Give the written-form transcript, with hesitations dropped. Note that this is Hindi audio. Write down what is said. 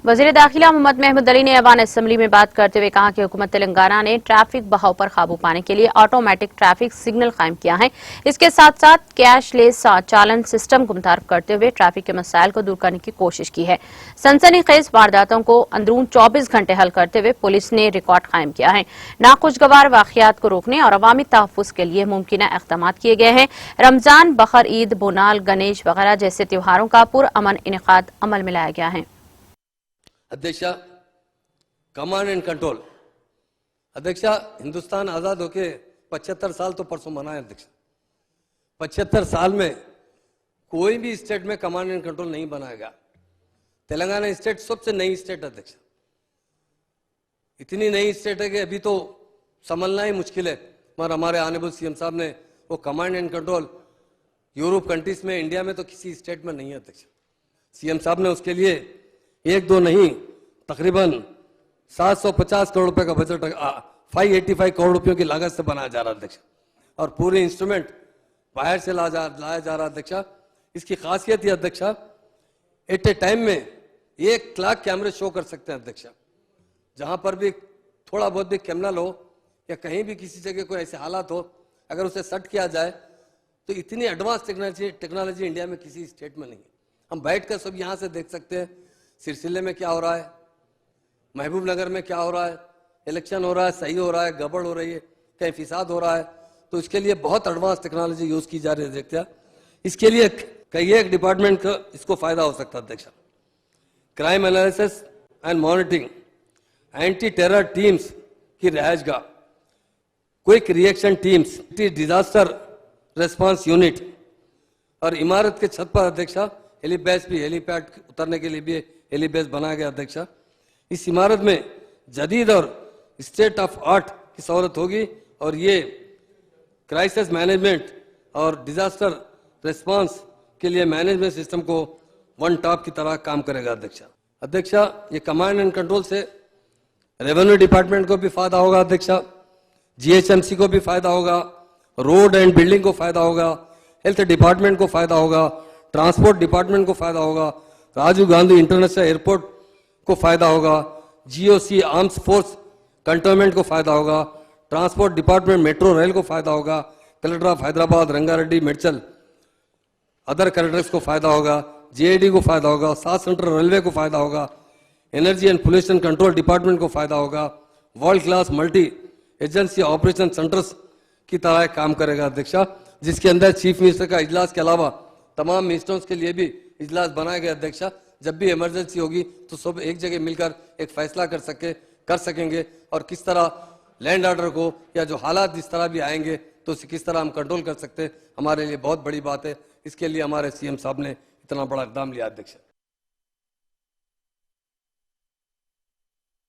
वजीर दाखिला मोहम्मद महमूद अली ने ऐवान असम्बली में बात करते हुए कहा कि हुकूमत तेलंगाना ने ट्रैफिक बहाव पर काबू पाने के लिए ऑटोमेटिक ट्रैफिक सिग्नल कायम किया है। इसके साथ साथ कैशलेस चालान सिस्टम को मुतारफ करते हुए ट्रैफिक के मसाइल को दूर करने की कोशिश की है। सनसनीखेज वारदातों को अंदरून 24 घंटे हल करते हुए पुलिस ने रिकॉर्ड कायम किया है। नाखुशगवार वाकयात को रोकने और अवामी तहफ्फुज़ के लिए मुमकिन इक़दाम किए गए हैं। रमजान, बकर ईद, बोनाल, गणेश वगैरह जैसे त्योहारों का पुरअमन इनेकाद अमल में लाया गया है। अध्यक्ष, कमांड एंड कंट्रोल। अध्यक्ष, हिंदुस्तान आजाद होके 75 साल तो परसों मनाए अध्यक्ष। 75 साल में कोई भी स्टेट में कमांड एंड कंट्रोल नहीं बनाया गया। तेलंगाना स्टेट सबसे नई स्टेट अध्यक्ष, इतनी नई स्टेट है कि अभी तो संभलना ही मुश्किल है। मगर हमारे ऑनरेबल सीएम साहब ने वो command and control Europe countries में, इंडिया में तो किसी स्टेट में नहीं है अध्यक्ष। सीएम साहब ने उसके लिए एक दो नहीं, तकरीबन 750 करोड़ रुपए का बजट 585 करोड़ रुपयों की लागत से बनाया जा रहा है अध्यक्ष। और पूरे इंस्ट्रूमेंट बाहर से लाया जा रहा है अध्यक्ष। इसकी खासियत ये अध्यक्ष, एट ए टाइम में 1 लाख कैमरे शो कर सकते हैं अध्यक्ष। जहां पर भी थोड़ा बहुत भी कैमरा लो या कहीं भी किसी जगह कोई ऐसे हालात हो, अगर उसे सेट किया जाए तो इतनी एडवांस टेक्नोलॉजी इंडिया में किसी स्टेट में नहीं। हम बैठकर सब यहाँ से देख सकते हैं सिरसिले में क्या हो रहा है, महबूब नगर में क्या हो रहा है, इलेक्शन हो रहा है, सही हो रहा है, गड़बड़ हो रही है, कहीं फिसाद हो रहा है। तो इसके लिए बहुत एडवांस टेक्नोलॉजी यूज की जा रही है अध्यक्ष। इसके लिए कई एक डिपार्टमेंट का इसको फायदा हो सकता है अध्यक्ष। Crime analysis and monitoring, anti terror teams की रिहाइशगाह, quick reaction teams, disaster response unit और इमारत के छत पर अध्यक्ष हेलीपैड भी, हेलीपैड उतरने के लिए भी हेलीपैड बनाया गया अध्यक्ष। इस इमारत में जदीद और स्टेट ऑफ आर्ट की सहूलत होगी और ये क्राइसिस मैनेजमेंट और डिजास्टर रेस्पॉन्स के लिए मैनेजमेंट सिस्टम को वन टॉप की तरह काम करेगा अध्यक्ष। अध्यक्ष, ये कमांड एंड कंट्रोल से रेवेन्यू डिपार्टमेंट को भी फायदा होगा अध्यक्ष, जीएचएमसी को भी फायदा होगा, रोड एंड बिल्डिंग को फायदा होगा, हेल्थ डिपार्टमेंट को फायदा होगा, ट्रांसपोर्ट डिपार्टमेंट को फायदा होगा, राजीव गांधी इंटरनेशनल एयरपोर्ट को फायदा होगा, जीओसी आर्म्स फोर्स कंटोनमेंट को फायदा होगा, ट्रांसपोर्ट डिपार्टमेंट मेट्रो रेल को फायदा होगा, collector of Hyderabad, Rangareddy, Medchal other collectors को फायदा होगा, जेआईडी को फायदा होगा, साउथ सेंट्रल रेलवे को फायदा होगा, energy and pollution control department को फायदा होगा, world class multi agency operation centres की तरह काम करेगा अध्यक्ष, जिसके अंदर चीफ मिनिस्टर का इजलास के अलावा तमाम मिनिस्टर्स के लिए भी इजलास बनाए गए अध्यक्ष। जब भी इमरजेंसी होगी तो सब एक जगह मिलकर एक फैसला कर सकेंगे और किस तरह लैंड ऑर्डर को या जो हालात जिस तरह भी आएंगे तो उसे किस तरह हम कंट्रोल कर सकते हैं, हमारे लिए बहुत बड़ी बात है। इसके लिए हमारे सीएम साहब ने इतना बड़ा इकदाम लिया अध्यक्ष।